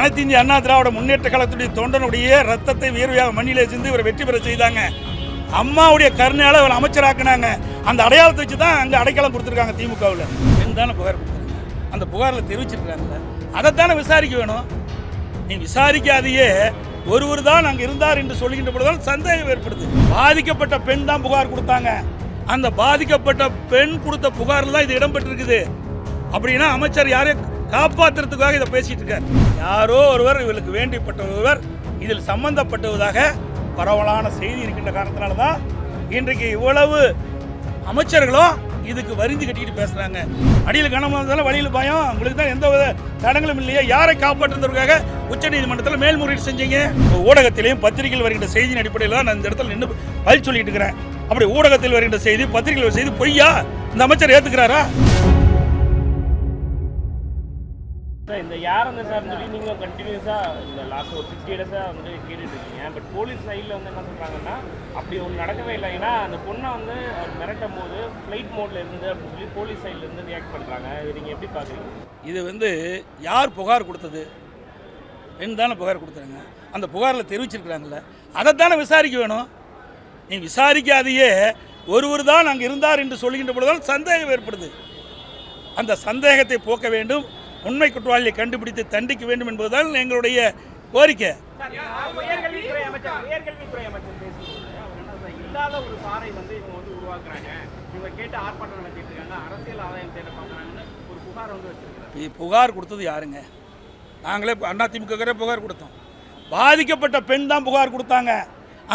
அனைத்து இந்திய அண்ணா திராவிட முன்னேற்ற கழகத்துடைய தொண்டனுடைய ரத்தத்தை வியர்வையாக மண்ணிலே சிந்து இவரை வெற்றி பெற செய்தாங்க. அம்மாவுடைய கருணையால் இவரை அமைச்சராக்குனாங்க. அந்த அடையாளத்தை வச்சு தான் அங்கே அடைக்கலம் கொடுத்துருக்காங்க. திமுகவில் தானே புகார் கொடுத்துருக்காங்க. அந்த புகாரில் தெரிவிச்சிருக்காங்கல்ல, அதைத்தானே விசாரிக்க வேணும். நீ விசாரிக்காதையே ஒருவர் தான் அங்கே இருந்தார் என்று சொல்லுகின்ற பொழுதுதான் சந்தேகம் ஏற்படுது. பாதிக்கப்பட்ட பெண் தான் புகார் கொடுத்தாங்க. அந்த பாதிக்கப்பட்ட பெண் கொடுத்த புகாரில் தான் இது இடம்பெற்றிருக்குது. அப்படின்னா அமைச்சர் யாரையும் காப்பாற்றுறதுக்காக இதை பேசிட்டு இருக்கார். யாரோ ஒருவர் இவளுக்கு வேண்டிப்பட்ட ஒருவர் இதில் சம்பந்தப்பட்டதாக பரவலான செய்தி இருக்கின்ற காரணத்தினால தான் இன்றைக்கு இவ்வளவு அமைச்சர்களும் இதுக்கு வரிஞ்சு கட்டிக்கிட்டு பேசுறாங்க. அடியில் கனமா இருந்தாலும் வழியில் பயம், உங்களுக்கு தான் எந்த வித தடங்களும் இல்லையா? யாரை காப்பாற்றுறதுக்காக உச்சநீதிமன்றத்தில் மேல்முறையீடு செஞ்சீங்க. ஊடகத்திலையும் பத்திரிகையில் வருகின்ற செய்தியின் அடிப்படையில் தான் நான் இந்த இடத்துல நின்று பதில் சொல்லிட்டு இருக்கிறேன். அப்படி ஊடகத்தில் வருகின்ற செய்தி, பத்திரிகையில் செய்தி பொய்யா? இந்த அமைச்சர் ஏத்துக்கிறாரா? இந்த யார் அந்த சார் சொல்லி நீங்கள் கண்டினியூஸாக இந்த லாஸ்ட் ஒரு 60 டேஸாக வந்து கேட்டுட்டு இருக்கீங்க. பட் போலீஸ் சைடில் வந்து என்ன சொல்கிறாங்கன்னா, அப்படி ஒன்று நடக்கவே இல்லை. ஏன்னா அந்த பொண்ணை வந்து மிரட்டும் போது ஃப்ளைட் மோடில் இருந்து அப்படின்னு சொல்லி போலீஸ் சைட்லேருந்து ரியாக்ட் பண்ணுறாங்க. இது நீங்கள் எப்படி பார்க்குறீங்க? இது வந்து யார் புகார் கொடுத்தது? பெண் தானே புகார் கொடுத்தாங்க. அந்த புகாரில் தெரிவிச்சிருக்கிறாங்கல்ல, அதைத்தானே விசாரிக்க வேணும். நீ விசாரிக்காதையே ஒருவர் தான் அங்கே இருந்தார் என்று சொல்லுகின்ற பொழுதுதான் சந்தேகம் ஏற்படுது. அந்த சந்தேகத்தை போக்க வேண்டும், உண்மை குற்றவாளியை கண்டுபிடித்து தண்டிக்க வேண்டும் என்பதுதான் எங்களுடைய கோரிக்கை. உயர்கல்வித்துறை அமைச்சர் இல்லாத ஒரு சாரை வந்து இவங்க வந்து உருவாக்குறாங்க. இவங்க கேட்டு ஆர்ப்பாட்டம் நடத்திட்டு இருக்காங்க, அரசியல் ஆதாயம் தேட பார்க்குறாங்கன்னு ஒரு புகார் வந்து வச்சிருக்காங்க. புகார் கொடுத்தது யாருங்க? நாங்களே அதிமுக புகார் கொடுத்தோம். பாதிக்கப்பட்ட பெண் தான் புகார் கொடுத்தாங்க.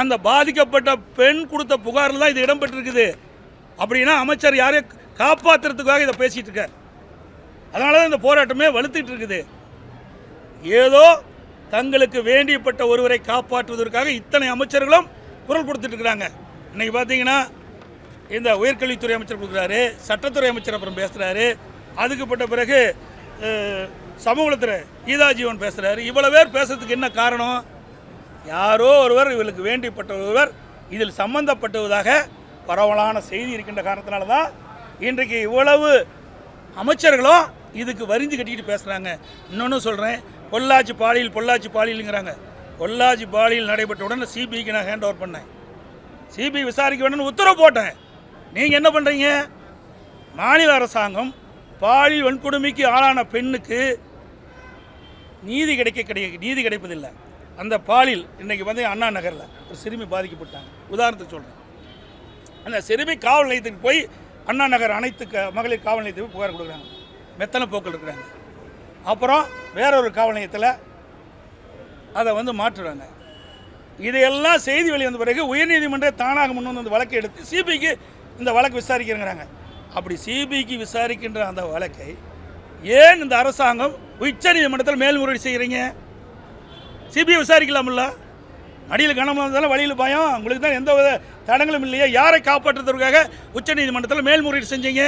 அந்த பாதிக்கப்பட்ட பெண் கொடுத்த புகாரில் தான் இது இடம்பெற்றிருக்குது. அப்படின்னா அமைச்சர் யாரையும் காப்பாற்றுறதுக்காக இதை பேசிட்டு இருக்கார். அதனால தான் இந்த போராட்டமே வலுத்துட்டு இருக்குது. ஏதோ தங்களுக்கு வேண்டியப்பட்ட ஒருவரை காப்பாற்றுவதற்காக இத்தனை அமைச்சர்களும் குரல் கொடுத்துட்டு இருக்கிறாங்க. இன்னைக்கு பார்த்தீங்கன்னா இந்த உயர்கல்வித்துறை அமைச்சர் கொடுக்குறாரு, சட்டத்துறை அமைச்சர் அப்புறம் பேசுகிறாரு, அதுக்குப்பட்ட பிறகு சமூகத்துறை கீதா ஜீவன் பேசுகிறாரு. இவ்வளோ பேர் பேசுறதுக்கு என்ன காரணம்? யாரோ ஒருவர் இவளுக்கு வேண்டியப்பட்ட ஒருவர் இதில் சம்பந்தப்பட்டதாக பரவலான செய்தி இருக்கின்ற காரணத்தினால தான் இன்றைக்கு இவ்வளவு அமைச்சர்களும் இதுக்கு வரிஞ்சு கட்டிக்கிட்டு பேசுகிறாங்க. இன்னொன்று சொல்கிறேன், பொள்ளாச்சி பாலியலுங்கிறாங்க. பொள்ளாச்சி பாலியல் நடைபெற்றவுடன் சிபிஐக்கு நான் ஹேண்ட் ஓவர் பண்ணேன். சிபிஐ விசாரிக்க வேணும்னு உத்தரவு போட்டேன். நீங்கள் என்ன பண்ணுறீங்க? மாநில அரசாங்கம் பாலியல் வன்கொடுமைக்கு ஆளான பெண்ணுக்கு நீதி கிடைப்பதில்லை. அந்த பாலியல் இன்றைக்கி வந்து அண்ணா நகரில் ஒரு சிறுமி பாதிக்கப்பட்டாங்க. உதாரணத்துக்கு சொல்கிறேன், அந்த சிறுமி காவல் நிலையத்துக்கு போய் அண்ணா நகர் அனைத்து மகளிர் காவல் நிலையத்துக்கு புகார் கொடுக்குறாங்க. மெத்தனை போக்கள் இருக்கிறாங்க. அப்புறம் வேறொரு காவல் நிலையத்தில் அதை வந்து மாற்றுறாங்க. இதையெல்லாம் செய்தி வெளிவந்த பிறகு உயர்நீதிமன்றம் தானாக முன் வந்து அந்த வழக்கை எடுத்து சிபிஐக்கு இந்த வழக்கு விசாரிக்கிறேங்கிறாங்க. அப்படி சிபிஐக்கு விசாரிக்கின்ற அந்த வழக்கை ஏன் இந்த அரசாங்கம் உச்சநீதிமன்றத்தில் மேல்முறையீடு செய்கிறீங்க? சிபிஐ விசாரிக்கலாம்ல. அடியில் கனமாக இருந்தாலும் வழியில் பயம், உங்களுக்கு தான் எந்த வித தடங்களும் இல்லையா? யாரை காப்பாற்றுறதுக்காக உச்சநீதிமன்றத்தில் மேல்முறையீடு செஞ்சீங்க.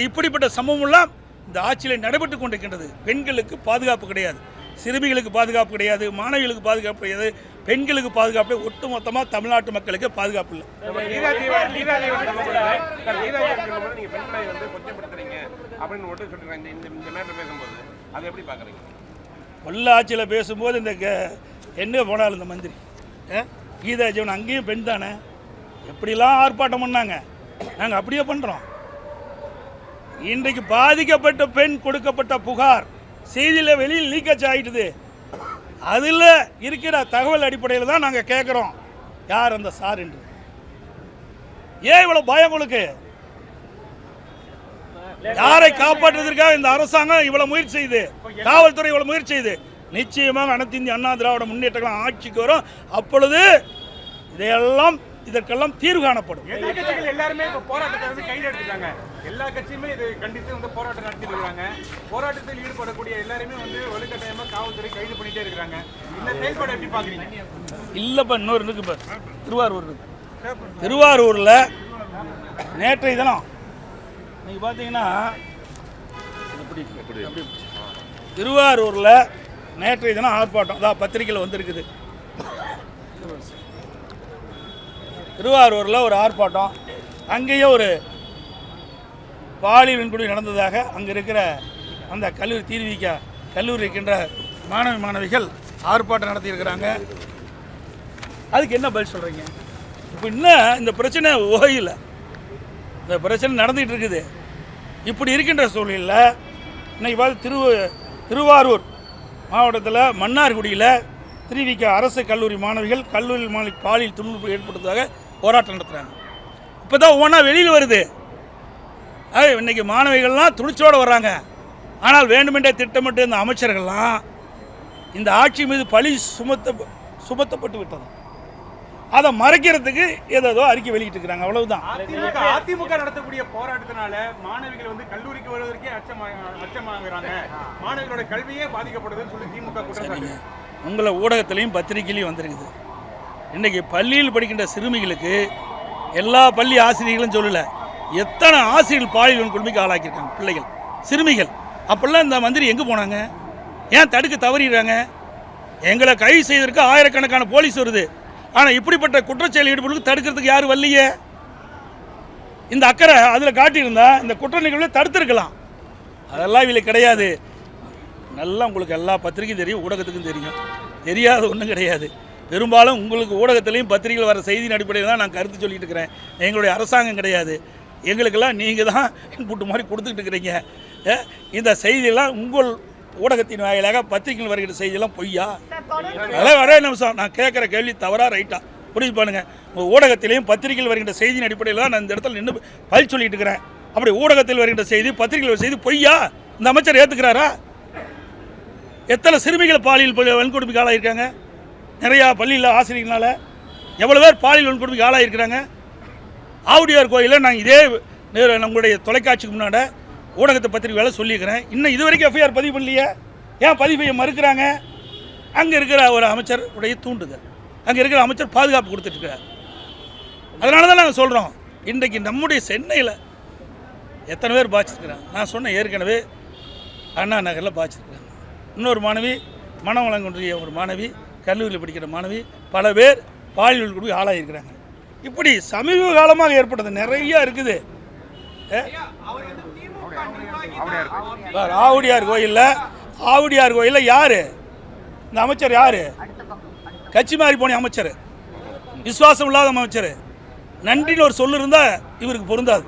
இப்படிப்பட்ட சம்பவம்லாம் இந்த ஆட்சியில் நடைபெற்று கொண்டிருக்கின்றது. பெண்களுக்கு பாதுகாப்பு கிடையாது, சிறுமிகளுக்கு பாதுகாப்பு கிடையாது, மாணவிகளுக்கு பாதுகாப்பு கிடையாது, பெண்களுக்கு பாதுகாப்பு, ஒட்டுமொத்தமாக தமிழ்நாட்டு மக்களுக்கு பாதுகாப்பு இல்லை. பொள்ளாச்சியில் பேசும்போது இந்த என்ன போனாலும் இந்த மந்திரி கீதா ஜீவன் அங்கேயும் பெண் தானே, எப்படிலாம் ஆர்ப்பாட்டம் பண்ணாங்க, நாங்கள் அப்படியே பண்ணுறோம். இன்றைக்கு பாதிக்கப்பட்ட பெண் கொடுக்கப்பட்ட புகார் செய்தியில் வெளியில் லீக்கேஜ் ஆகிட்டுது. அதில் இருக்கிற தகவல் அடிப்படையில் தான் நாங்கள் கேட்குறோம் யார் அந்த சார் என்று. ஏன் இவ்வளோ பயம் உங்களுக்கு? யாரை காப்பாற்றுவதற்காக இந்த அரசாங்கம் இவ்வளவு முயற்சி செய்யுது, காவல்துறை இவ்வளவு முயற்சி செய்யுது. நிச்சயமாக அனைத்து இந்திய அண்ணா திராவிட முன்னேற்ற கழகம் ஆட்சிக்கு வரும். அப்பொழுது இதற்கெல்லாம் தீர்வு காணப்படும். எல்லாருமே போராட்டத்தை கையில் எடுத்துட்டாங்க. எல்லா கட்சியுமே இது கண்டித்து வந்து போராட்டம் நடத்திட்டு இருக்காங்க. போராட்டத்தில் ஈடுபடக்கூடிய எல்லாருமே வந்து வலுக்கட்டாயமா காவல்துறை கைது பண்ணிட்டே இருக்கிறாங்க. இந்த செயல்பாடு எப்படி பாக்குறீங்க? இல்லப்பா, இன்னொரு இருக்கு பார், திருவாரூரில் நேற்றைய தினம் நீங்கள் பார்த்தீங்கன்னா திருவாரூரில் நேற்றைய தினம் ஆர்ப்பாட்டம் அதான் பத்திரிகையில் வந்திருக்குது. திருவாரூரில் ஒரு ஆர்ப்பாட்டம், அங்கேயே ஒரு பாலியல் வன்கொடுமை நடந்ததாக அங்கே இருக்கிற அந்த கல்லூரி தீர்விக்க கல்லூரி இருக்கின்ற மாணவிகள் ஆர்ப்பாட்டம் நடத்தியிருக்கிறாங்க. அதுக்கு என்ன பதில் சொல்கிறீங்க? இப்போ இன்னும் இந்த பிரச்சனை ஓயில, இந்த பிரச்சனை நடந்துகிட்டு இருக்குது. இப்படி இருக்கின்ற சூழலில் இன்னைக்கு பார்த்து திருவாரூர் மாவட்டத்தில் மன்னார்குடியில் திருவிக அரசு கல்லூரி மாணவிகள் பாலியல் துன்புறுத்தல் ஏற்படுத்துவதாக போராட்டம் நடத்துகிறாங்க. இப்போ தான் ஒவ்வொன்றா வெளியில் வருது. இன்றைக்கி மாணவிகள்லாம் துணிச்சோடு வர்றாங்க. ஆனால் வேண்டுமென்றே திட்டமிட்டு இந்த அமைச்சர்கள்லாம் இந்த ஆட்சி மீது பழி சுமத்தப்பட்டு விட்டது. அதை மறைக்கிறதுக்கு ஏதோ அறிக்கை வெளியிட்டு இருக்கிறாங்க. அவ்வளவுதான். அதிமுக நடத்தக்கூடிய போராட்டத்தினால மாணவிகள் வந்து கல்லூரிக்கு வருவதற்கே அச்சமாகறாங்க. மாணவிகளோட கல்வியே பாதிக்கப்படுதுன்னு சொல்லி திமுக குற்றம். உங்களை ஊடகத்திலையும் பத்திரிகையிலையும் வந்திருக்குது. இன்றைக்கி பள்ளியில் படிக்கின்ற சிறுமிகளுக்கு எல்லா பள்ளி ஆசிரியர்களும் சொல்லலை, எத்தனை ஆசிரியர்கள் பாலியல் கொடுமைக்கு ஆளாக்கியிருக்காங்க பிள்ளைகள், சிறுமிகள். அப்போல்லாம் இந்த மந்திரி எங்கே போனாங்க? ஏன் தடுக்க தவறிடுறாங்க? எங்களை கைது செய்வதற்கு ஆயிரக்கணக்கான போலீஸ் வருது. ஆனால் இப்படிப்பட்ட குற்றச்செயல் ஈடுபடுறதுக்கு தடுக்கிறதுக்கு யாரும் வரலையே. இந்த அக்கறை அதில் காட்டியிருந்தா இந்த குற்ற நிகழ்வை தடுத்திருக்கலாம். அதெல்லாம் இதில் கிடையாது. நல்லா உங்களுக்கு எல்லா பத்திரிகையும் தெரியும், ஊடகத்துக்கும் தெரியும். தெரியாத ஒன்றும் கிடையாது. பெரும்பாலும் உங்களுக்கு ஊடகத்திலையும் பத்திரிகைகள் வர செய்தியின் அடிப்படையில் தான் நான் கருத்து சொல்லிட்டு இருக்கிறேன். எங்களுடைய அரசாங்கம் கிடையாது. எங்களுக்கெல்லாம் நீங்கள் தான் இன்புட்டு மாதிரி கொடுத்துக்கிட்டு இருக்கிறீங்க. இந்த செய்தியெல்லாம் உங்கள் ஊடகத்தின் வாயிலாக பத்திரிகைகள் வருகிற செய்தியெல்லாம் பொய்யா? அதெல்லாம் ஒரே நிமிஷம், நான் கேட்குற கேள்வி தவறா ரைட்டா புரிஞ்சு பாருங்கள். உங்கள் ஊடகத்திலையும் பத்திரிகைகள் வருகின்ற செய்தியின் அடிப்படையில் தான் நான் இந்த இடத்துல நின்று பதில் சொல்லிட்டு இருக்கிறேன். அப்படி ஊடகத்தில் வருகின்ற செய்தி, பத்திரிகைகள் செய்தி பொய்யா? இந்த அமைச்சர் ஏற்றுக்கிறாரா? எத்தனை சிறுமிகள் பாலியல் வன்கொடுமைக்கு ஆளாயிருக்காங்க? நிறையா பள்ளியில் ஆசிரியர்களால் எவ்வளோ பேர் பாலியல் வன்கொடுமைக்கு ஆளாயிருக்கிறாங்க? ஆவுடையார் கோயிலில் நான் இதே நம்மளுடைய தொலைக்காட்சிக்கு முன்னாடி ஊடகத்தை பத்திரிகை வேலை சொல்லியிருக்கிறேன். இன்னும் இது வரைக்கும் எஃப்ஐஆர் பதிவு பண்ணலையே. ஏன் பதிவு செய்ய மறுக்கிறாங்க? அங்கே இருக்கிற ஒரு அமைச்சர் உடைய தூண்டுதல், அங்கே இருக்கிற அமைச்சர் பாதுகாப்பு கொடுத்துட்ருக்கிறார். அதனால தான் நாங்கள் சொல்கிறோம், இன்றைக்கு நம்முடைய சென்னையில் எத்தனை பேர் பாதிச்சிருக்கிறாங்க. நான் சொன்ன ஏற்கனவே அண்ணா நகரில் பாதிச்சிருக்கிறாங்க. இன்னொரு மாணவி, மனவளங்குன்றிய ஒரு மாணவி, கல்லூரியில் படிக்கிற மாணவி, பல பேர் பாலியல் கொடுமை ஆளாகிருக்கிறாங்க. இப்படி சமீப காலமாக ஏற்பட்டது நிறையா இருக்குது. ஆவுடையார் கோயிலில் யார் இந்த அமைச்சர்? யார்? கட்சி மாறி போன அமைச்சர், விசுவாசம் இல்லாத அமைச்சர். நன்றின்னு ஒரு சொல்லு இருந்தால் இவருக்கு பொருந்தாது.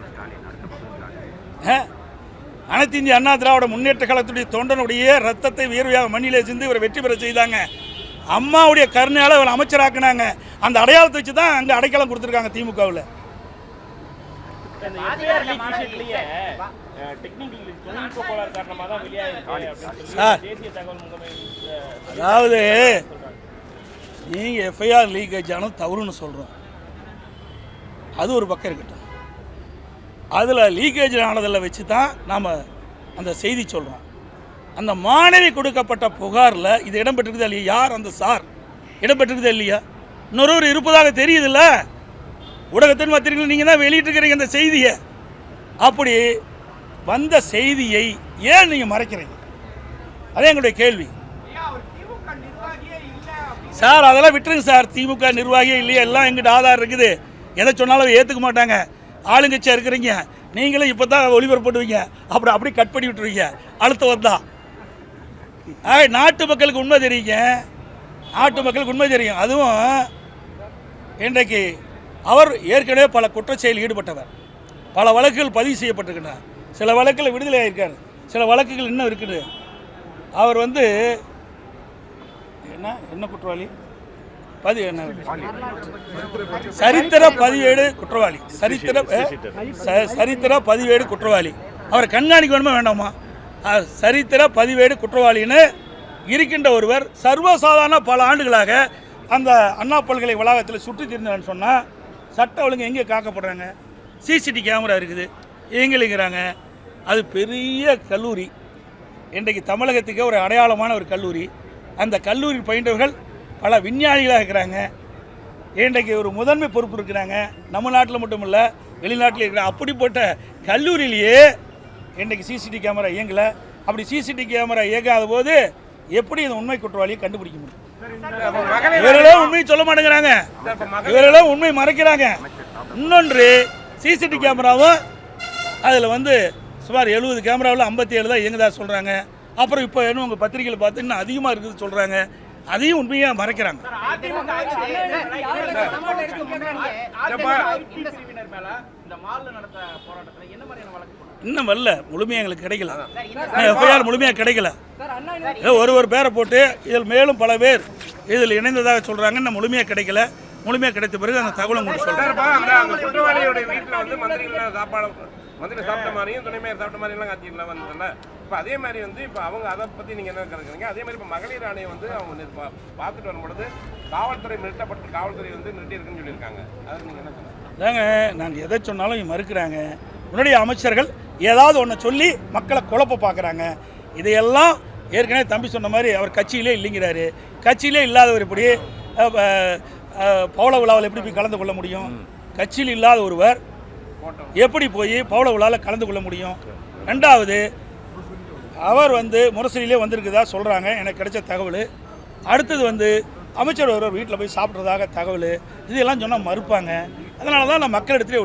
அனைத்து இந்திய அண்ணா திராவிட முன்னேற்ற கழகத்துடைய தொண்டனுடைய ரத்தத்தை வியர்வையாக மண்ணிலே சிந்து இவரை வெற்றி பெற செய்தாங்க. அம்மாவுடைய கருணையால் இவரை அமைச்சராக்குனாங்க. அந்த அடையாளத்தை வச்சு தான் அங்கே அடைக்கலம் கொடுத்துருக்காங்க திமுகவில். அதாவது நீங்கள் எஃப்ஐஆர் லீக்கேஜ் ஆனது தவறுன்னு சொல்கிறோம், அது ஒரு பக்கம் இருக்கட்டும். அதில் லீக்கேஜ் ஆனதில் வச்சு தான் நாம் அந்த செய்தி சொல்கிறோம். அந்த மாணவி கொடுக்கப்பட்ட புகாரில் இது இடம்பெற்றிருக்குதா இல்லையா? யார் அந்த சார் இடம்பெற்றிருக்குதா இல்லையா? இன்னொரு இருப்பதாக தெரியுதுல்ல. ஊடகத்தின் பத்திரிகைகள் நீங்கள் தான் வெளியிட்டிருக்கிறீங்க அந்த செய்தியை. அப்படி வந்த செய்தியை ஏன் நீங்கள் மறைக்கிறீங்க? அதே எங்களுடைய கேள்வி சார். அதெல்லாம் விட்டுருங்க சார். திமுக நிர்வாகியே இல்லையா? எல்லாம் எங்கிட்ட ஆதாரம் இருக்குது. எதை சொன்னாலும் ஏற்றுக்க மாட்டாங்க. ஆளுங்கட்சியாக இருக்கிறீங்க, நீங்களும் இப்போ தான் ஒளிபரப்பு போட்டுவீங்க, அப்படி கட் பண்ணி விட்டுருவீங்க அடுத்து வந்தா. நாட்டு மக்களுக்கு உண்மை தெரியுங்க, நாட்டு மக்களுக்கு உண்மை தெரியும். அதுவும் இன்றைக்கு அவர் ஏற்கனவே பல குற்றச்செயலில் ஈடுபட்டவர், பல வழக்குகள் பதிவு செய்யப்பட்டிருக்கின்றன. சில வழக்கில் விடுதலை ஆகியிருக்கார், சில வழக்குகள் இன்னும் இருக்குது. அவர் என்ன குற்றவாளி? சரித்திர பதிவேடு குற்றவாளி, சரித்திர பதிவேடு குற்றவாளி. அவரை கண்காணிக்க வேணுமா வேண்டாமா? சரித்திர பதிவேடு குற்றவாளின்னு இருக்கின்ற ஒருவர் சர்வசாதாரண பல ஆண்டுகளாக அந்த அண்ணா பல்கலை வளாகத்தில் சுற்றி திரிந்தான்னு சொன்னால் சட்ட ஒழுங்கு எங்கே காக்கப்படுறாங்க? சிசிடி கேமரா இருக்குது, எங்கேங்கிறாங்க. அது பெரிய கல்லூரி, இன்றைக்கு தமிழகத்துக்கு ஒரு அடையாளமான ஒரு கல்லூரி. அந்த கல்லூரி பயின்றவர்கள் பல விஞ்ஞானிகளாக இருக்கிறாங்க. இன்றைக்கு ஒரு முதன்மை பொறுப்பு இருக்கிறாங்க. நம்ம நாட்டில் மட்டும் இல்லை, வெளிநாட்டில் இருக்கிறாங்க. அப்படிப்பட்ட கல்லூரியிலேயே இன்றைக்கு சிசிடி கேமரா இயங்கலை. அப்படி சிசிடி கேமரா இயங்காத போது எப்படி இந்த உண்மை குற்றவாளியை கண்டுபிடிக்க முடியும்? இவரெல்லாம் உண்மையை சொல்ல மாட்டேங்கிறாங்க, இவரெல்லாம் உண்மை மறைக்கிறாங்க. இன்னொன்று, சிசிடி கேமராவும் அதில் சுமார் 70 கேமராவில் 57 தான் இயங்குதா சொல்கிறாங்க. அப்புறம் இப்போ இன்னும் உங்கள் பத்திரிகையில் பார்த்து இன்னும் அதிகமாக இருக்குதுன்னு சொல்கிறாங்க. அதையும் உண்மையாக மறைக்கிறாங்க. இன்னும் வரல, முழுமையாக எங்களுக்கு கிடைக்கல. எஃப்ஐஆர் முழுமையாக கிடைக்கல. ஒரு பேரை போட்டு இதில் மேலும் பல பேர் இதில் இணைந்ததாக சொல்கிறாங்க. இன்னும் முழுமையாக கிடைக்கல. முழுமையாக கிடைத்த பிறகு அந்த தகவலை உங்களுக்கு சொல்கிறேன். குற்றவாளியோட வீட்டில் வந்து மந்திரிகள் மந்திரி சாப்பிட்ட மாதிரியும் துணை மேயர் சாப்பிட்ட மாதிரிலாம் காட்சிகள்லாம் வந்ததுல இப்போ அதே மாதிரி வந்து இப்போ அவங்க அதை பற்றி நீங்கள் என்ன கருதுறீங்க? அதே மாதிரி இப்போ மகளிர் ஆணையம் வந்து அவங்க பார்த்துட்டு வரும்பொழுது காவல்துறை காவல்துறை வந்து நிறுத்தியிருக்குன்னு சொல்லியிருக்காங்க. அது நீங்கள் என்ன சொல்லுங்கள்? அதாங்க, நாங்கள் எதை சொன்னாலும் மறுக்கிறாங்க. முன்னாடி அமைச்சர்கள் ஏதாவது ஒன்று சொல்லி மக்களை குழப்ப பார்க்குறாங்க. இதையெல்லாம் ஏற்கனவே தம்பி சொன்ன மாதிரி அவர் கட்சியிலே இல்லைங்கிறாரு. கட்சியிலே இல்லாதவர் எப்படி பவள விழாவில் எப்படி போய் கலந்து கொள்ள முடியும்? கட்சியில் இல்லாத ஒருவர் எப்படி போய் பவள விழாவில் கலந்து கொள்ள முடியும்? ரெண்டாவது, அவர் வந்து முரசொலியிலே வந்திருக்குதா சொல்கிறாங்க, எனக்கு கிடைச்ச தகவல். அடுத்தது வந்து அமைச்சர் ஒருவர் வீட்டில் போய் சாப்பிட்றதாக தகவல். இதெல்லாம் சொன்னால் மறுப்பாங்க. அதனால தான் நான் மக்களிடத்திலே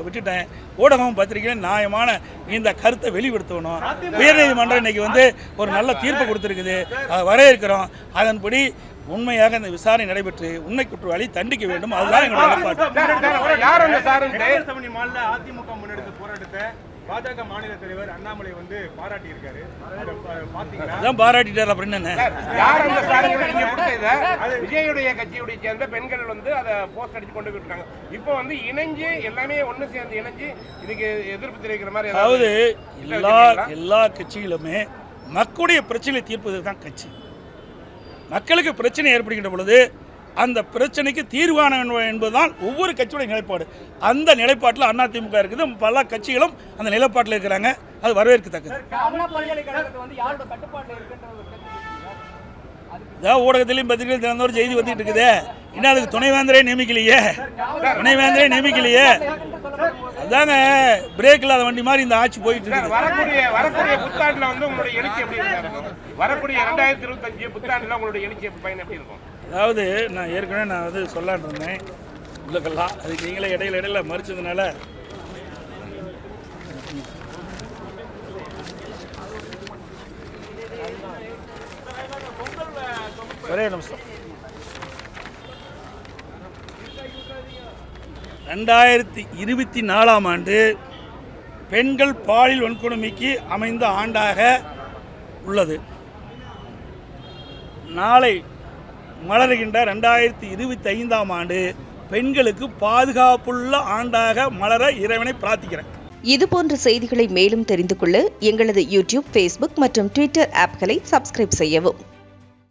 விட்டுட்டேன். ஊடகம் பத்திரிகையும் நியாயமான இந்த கருத்தை வெளிப்படுத்தணும். உயர்நீதிமன்றம் இன்னைக்கு வந்து ஒரு நல்ல தீர்ப்பு கொடுத்துருக்குது, அதை வரவேற்கிறோம். அதன்படி உண்மையாக இந்த விசாரணை நடைபெற்று உண்மை குற்றவாளி தண்டிக்க வேண்டும். அதுதான் எங்களுடைய அதிமுக முன்னெடுத்த போராட்டத்தை பாஜக மாநில தலைவர் அண்ணாமலை வந்து பாராட்டி இருக்காரு. அதான் பாராட்டிட்டார் அப்படின்னு என்ன? விஜயுடைய கட்சியுடைய சேர்ந்த பெண்கள் வந்து அதை போஸ்ட் அடிச்சு கொண்டு போயிருக்காங்க. இப்போ வந்து இணைஞ்சு எல்லாமே ஒன்று சேர்ந்து இணைஞ்சு இதுக்கு எதிர்ப்பு தெரிவிக்கிற மாதிரி. அதாவது எல்லா கட்சிகளுமே மக்களுடைய பிரச்சனை தீர்ப்பது தான் கட்சி. மக்களுக்கு பிரச்சனை ஏற்படுகின்ற பொழுது அந்த பிரச்சனைக்கு தீர்வான என்பதுதான் ஒவ்வொரு கட்சியுடைய நிலைப்பாடு. அந்த நிலைப்பாட்டில் அதிமுக இருக்குது. பல கட்சிகளும் அந்த நிலைப்பாட்டில் இருக்கிறாங்க. அது வரவேற்கத்தக்கது. இதான் ஊடகத்திலையும் பத்திரிகையில் தினந்தோறும் செய்தி வந்துட்டு இருக்குது. இன்னும் அதுக்கு துணைவேந்தரே நியமிக்கலையே. அதாங்க, பிரேக் இல்லாத வண்டி மாதிரி இந்த ஆட்சி போயிட்டு இருக்கு. வரக்கூடிய புத்தாண்டுல வந்து உங்களுடைய எழுச்சி எப்படி இருக்கு? வரக்கூடிய 2025 புத்தாண்டுல உங்களுடைய எழுச்சி பயன் எப்படி இருக்கும்? அதாவது நான் ஏற்கனவே வந்து சொல்லான்னு இருந்தேன் உள்ளக்கெல்லாம். அதுக்கு நீங்களே இடையில மறுச்சதுனால ஒரே நிமிஷம். 2024ஆம் ஆண்டு பெண்கள் பாலியல் வன்கொடுமைக்கு அமைந்த ஆண்டாக உள்ளது. நாளை மலர்கின்ற 2025ஆம் ஆண்டு பெண்களுக்கு பாதுகாப்புள்ள ஆண்டாக மலர இறைவனை பிரார்த்திக்கிறேன். இதுபோன்ற செய்திகளை மேலும் தெரிந்து கொள்ள எங்களது யூடியூப், ஃபேஸ்புக் மற்றும் ட்விட்டர் ஆப்களை சப்ஸ்கிரைப் செய்யவும்.